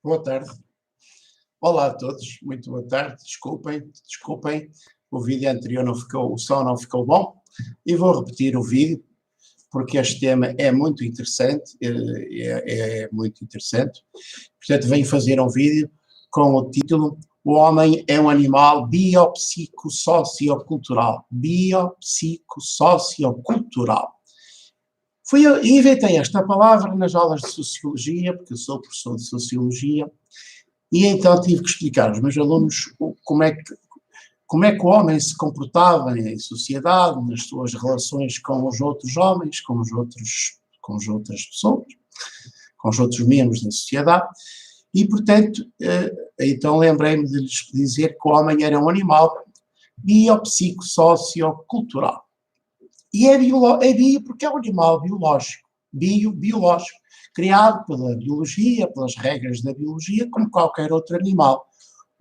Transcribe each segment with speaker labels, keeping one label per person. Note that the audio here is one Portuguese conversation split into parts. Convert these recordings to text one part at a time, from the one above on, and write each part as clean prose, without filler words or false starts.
Speaker 1: Boa tarde. Olá a todos, muito boa tarde. Desculpem, o vídeo anterior não ficou, o som não ficou bom. E vou repetir o vídeo, porque este tema é muito interessante, é muito interessante. Portanto, venho fazer um vídeo com o título O Homem é um Animal Biopsicossociocultural. Biopsicossociocultural. Inventei esta palavra nas aulas de Sociologia, porque eu sou professor de Sociologia, e então tive que explicar aos meus alunos como é que o homem se comportava em sociedade, nas suas relações com os outros homens, com as outras pessoas, com os outros membros da sociedade, e, portanto, então lembrei-me de lhes dizer que o homem era um animal biopsicossociocultural. E é bio porque é um animal biológico, biológico, criado pela biologia, pelas regras da biologia, como qualquer outro animal.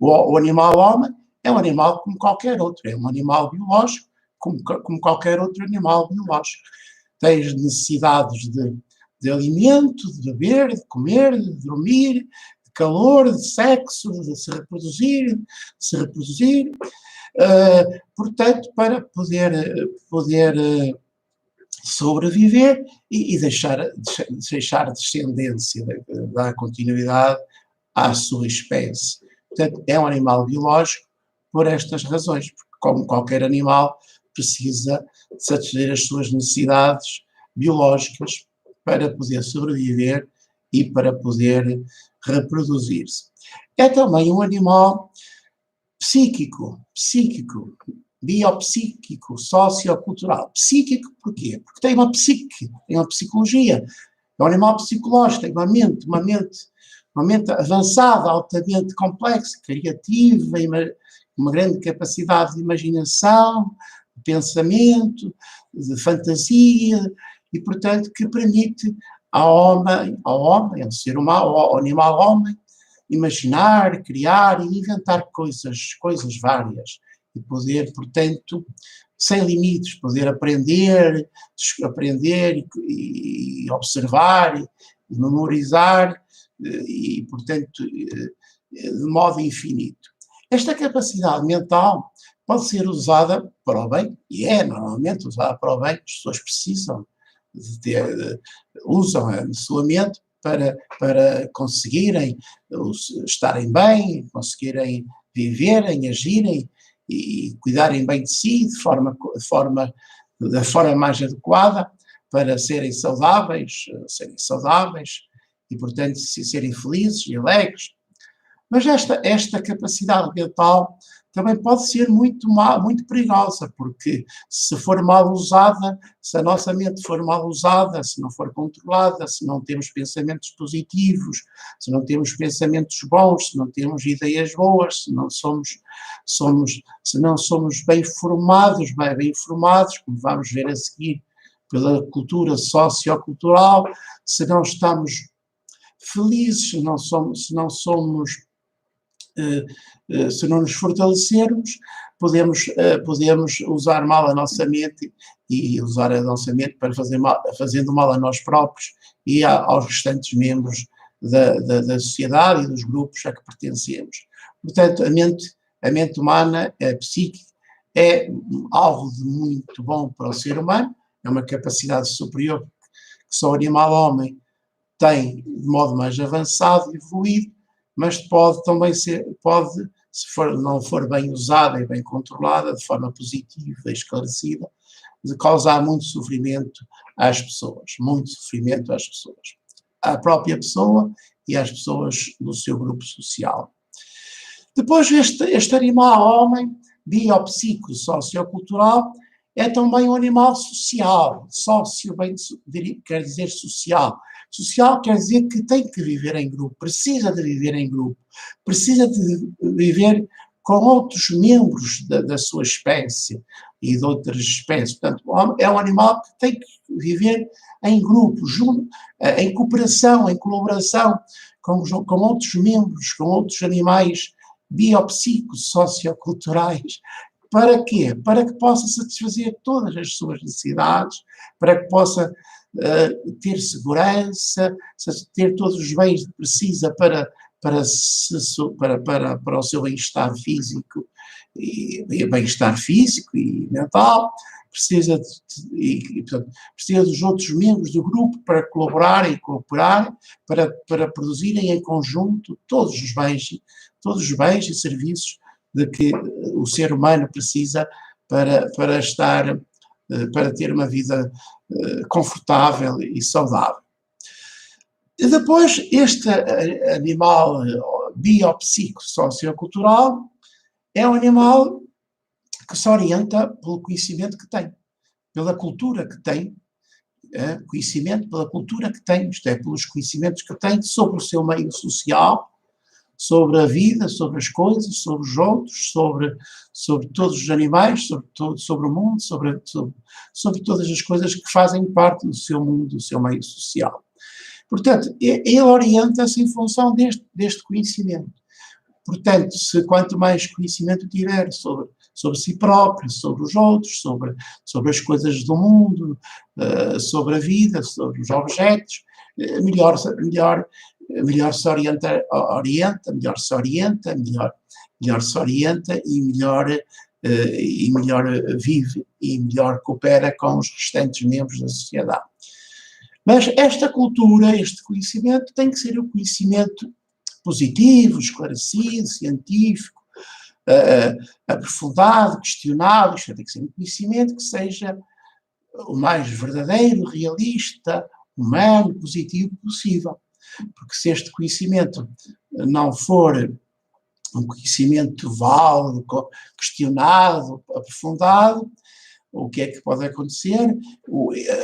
Speaker 1: O animal homem é um animal como qualquer outro, é um animal biológico, como qualquer outro animal biológico. Tem as necessidades de alimento, de beber, de comer, de dormir, de calor, de sexo, de se reproduzir, portanto, para poder sobreviver e deixar descendência, dar continuidade à sua espécie. Portanto, é um animal biológico por estas razões, porque, como qualquer animal, precisa satisfazer as suas necessidades biológicas para poder sobreviver e para poder reproduzir-se. É também um animal psíquico, biopsíquico, sociocultural. Psíquico porquê? Porque tem uma psique, tem uma psicologia, é um animal psicológico, tem uma mente avançada, altamente complexa, criativa, uma grande capacidade de imaginação, de pensamento, de fantasia, e, portanto, que permite ao ser humano, ao animal homem, imaginar, criar e inventar coisas várias, e poder, portanto, sem limites, poder aprender e observar, e memorizar, e, portanto, de modo infinito. Esta capacidade mental pode ser usada para o bem, e é normalmente usada para o bem, as pessoas precisam usam a sua mente para conseguirem estarem bem, conseguirem viverem, agirem e cuidarem bem de si da forma mais adequada para serem saudáveis e, portanto, serem felizes e alegres. Mas esta capacidade mental também pode ser muito perigosa, porque se for mal usada, se a nossa mente for mal usada, se não for controlada, se não temos pensamentos positivos, se não temos pensamentos bons, se não temos ideias boas, se não somos bem formados, como vamos ver a seguir pela cultura sociocultural, se não estamos felizes, se não nos fortalecermos, podemos usar mal a nossa mente e usar a nossa mente para fazendo mal a nós próprios e aos restantes membros da sociedade e dos grupos a que pertencemos. Portanto, a mente humana, a psique, é algo de muito bom para o ser humano, é uma capacidade superior que só o animal homem tem de modo mais avançado e evoluído, mas pode também ser, se não for bem usada e bem controlada, de forma positiva e esclarecida, de causar muito sofrimento às pessoas, à própria pessoa e às pessoas do seu grupo social. Depois, este animal homem, biopsicossociocultural, é também um animal social. Quer dizer social. Social quer dizer que tem que viver em grupo, precisa de viver em grupo, precisa de viver com outros membros da sua espécie e de outras espécies. Portanto, é um animal que tem que viver em grupo, em cooperação, em colaboração com outros membros, com outros animais biopsicossocioculturais. Para quê? Para que possa satisfazer todas as suas necessidades, para que possa ter segurança, ter todos os bens que precisa para para o seu bem-estar físico e mental, portanto, precisa dos outros membros do grupo para colaborarem e cooperarem, para produzirem em conjunto todos os bens e serviços de que o ser humano precisa para ter uma vida confortável e saudável. E depois, este animal biopsico-sociocultural é um animal que se orienta pelo conhecimento que tem, pela cultura que tem, conhecimento pela cultura que tem, isto é, pelos conhecimentos que tem sobre o seu meio social, sobre a vida, sobre as coisas, sobre os outros, sobre todos os animais, sobre o mundo, sobre todas as coisas que fazem parte do seu mundo, do seu meio social. Portanto, ele orienta-se em função deste conhecimento. Portanto, quanto mais conhecimento tiver sobre si próprio, sobre os outros, sobre as coisas do mundo, sobre a vida, sobre os objetos, melhor se orienta, e melhor vive e melhor coopera com os restantes membros da sociedade. Mas esta cultura, este conhecimento, tem que ser o conhecimento positivo, esclarecido, científico, aprofundado, questionado. Isto tem que ser um conhecimento que seja o mais verdadeiro, realista, humano, positivo possível. Porque se este conhecimento não for um conhecimento válido, questionado, aprofundado, o que é que pode acontecer?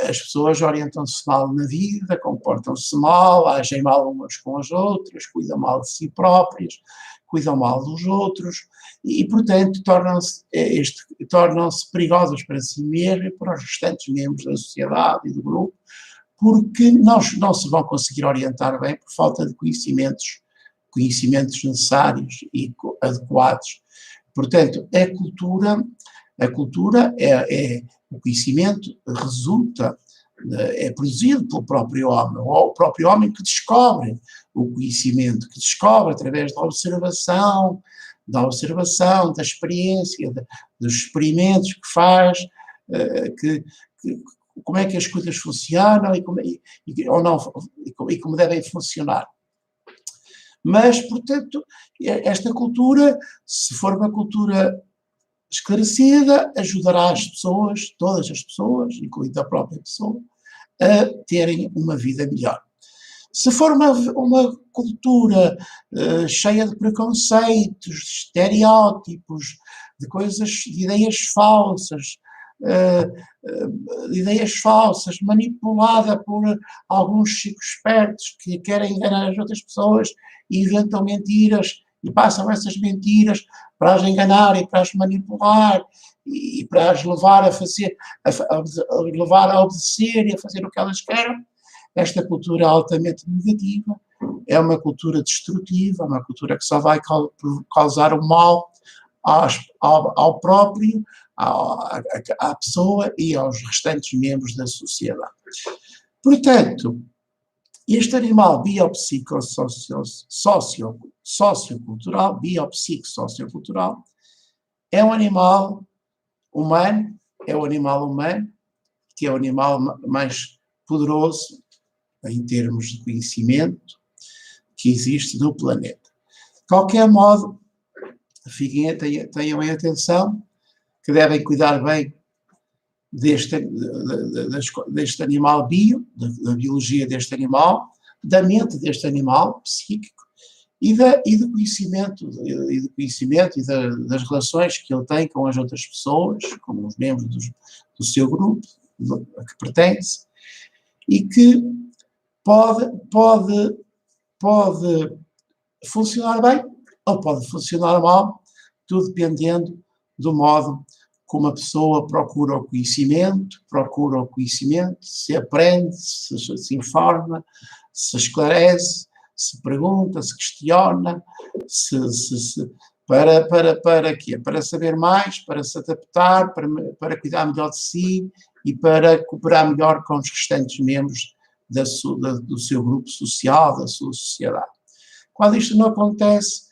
Speaker 1: As pessoas orientam-se mal na vida, comportam-se mal, agem mal umas com as outras, cuidam mal de si próprias, cuidam mal dos outros e portanto, tornam-se perigosas para si mesmas e para os restantes membros da sociedade e do grupo, porque não se vão conseguir orientar bem por falta de conhecimentos necessários e adequados. Portanto, a cultura é o conhecimento resulta, é produzido pelo próprio homem, ou o próprio homem que descobre o conhecimento, que descobre através da observação, da experiência, dos experimentos que faz, como é que as coisas funcionam e como devem funcionar. Mas, portanto, esta cultura, se for uma cultura esclarecida, ajudará as pessoas, todas as pessoas, incluindo a própria pessoa, a terem uma vida melhor. Se for uma cultura cheia de preconceitos, de estereótipos, de ideias falsas, manipulada por alguns chicos espertos que querem enganar as outras pessoas e inventam mentiras e passam essas mentiras para as enganar e para as manipular e para as levar a obedecer e a fazer o que elas querem. Esta cultura é altamente negativa, é uma cultura destrutiva, é uma cultura que só vai causar o mal ao próprio, à pessoa e aos restantes membros da sociedade. Portanto, este animal biopsico-sociocultural é um animal humano, que é o animal mais poderoso em termos de conhecimento que existe no planeta. De qualquer modo, tenham em atenção que devem cuidar bem deste animal da biologia deste animal, da mente deste animal psíquico e do conhecimento e das relações que ele tem com as outras pessoas, com os membros do seu grupo a que pertence, e que pode funcionar bem ou pode funcionar mal, tudo dependendo do modo como a pessoa procura o conhecimento, se aprende, se informa, se esclarece, se pergunta, se questiona, para quê? Para saber mais, para se adaptar, para cuidar melhor de si e para cooperar melhor com os restantes membros do seu grupo social, da sua sociedade. Quando isto não acontece,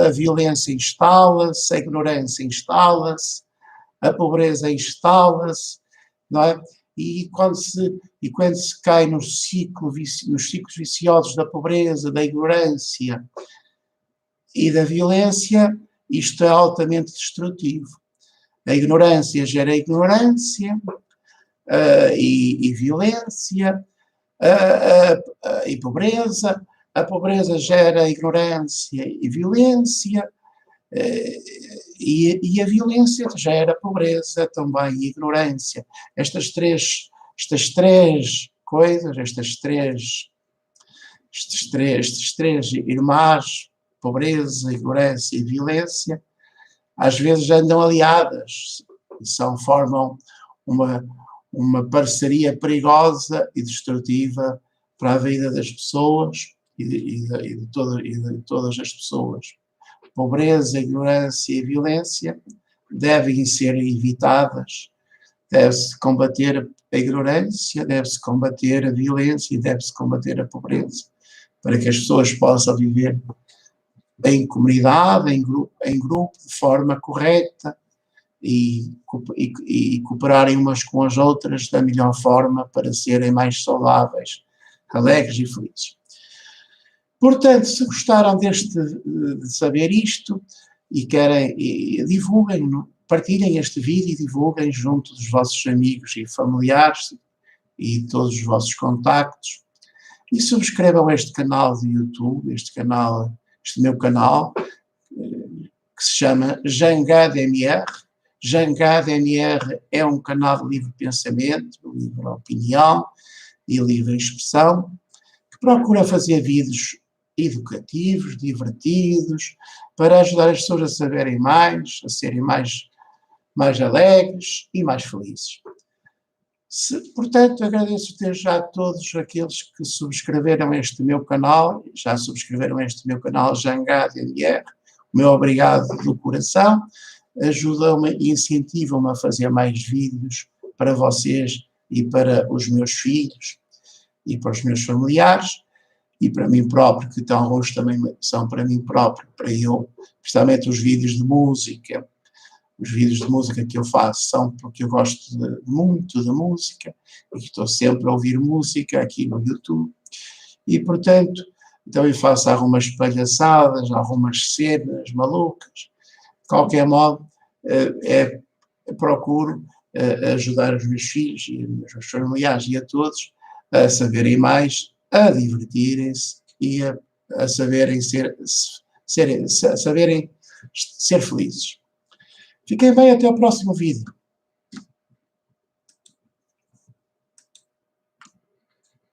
Speaker 1: a violência instala-se, a ignorância instala-se, a pobreza instala-se, não é? E quando se cai nos ciclos viciosos da pobreza, da ignorância e da violência, isto é altamente destrutivo. A ignorância gera ignorância e violência e pobreza. A pobreza gera ignorância e violência. E a violência gera pobreza também e ignorância. Estas três coisas, estes três irmãs, pobreza, ignorância e violência, às vezes andam aliadas e formam uma parceria perigosa e destrutiva para a vida das pessoas e de todas as pessoas. Pobreza, ignorância e violência devem ser evitadas, deve-se combater a ignorância, deve-se combater a violência e deve-se combater a pobreza, para que as pessoas possam viver em comunidade, em grupo, de forma correta e cooperarem umas com as outras da melhor forma para serem mais saudáveis, alegres e felizes. Portanto, se gostaram de saber isto e querem, divulguem, partilhem este vídeo e divulguem junto dos vossos amigos e familiares e todos os vossos contactos. E subscrevam este canal de YouTube, este meu canal, que se chama Jangada MR. Jangada MR é um canal de livre pensamento, livre opinião e livre expressão, que procura fazer vídeos educativos, divertidos, para ajudar as pessoas a saberem mais, a serem mais alegres e mais felizes. Portanto, agradeço desde já a todos aqueles que subscreveram este meu canal, Jangada MR. O meu obrigado do coração, ajudam-me e incentivam-me a fazer mais vídeos para vocês e para os meus filhos e para os meus familiares e para mim próprio, que alguns também são para mim próprio, para eu, principalmente os vídeos de música. Os vídeos de música que eu faço são porque eu gosto muito de música e estou sempre a ouvir música aqui no YouTube. E, portanto, então eu faço algumas palhaçadas, algumas cenas malucas. De qualquer modo, procuro ajudar os meus filhos e os meus familiares e a todos a saberem mais, a divertirem-se e a saberem ser felizes. Fiquem bem, até o próximo vídeo.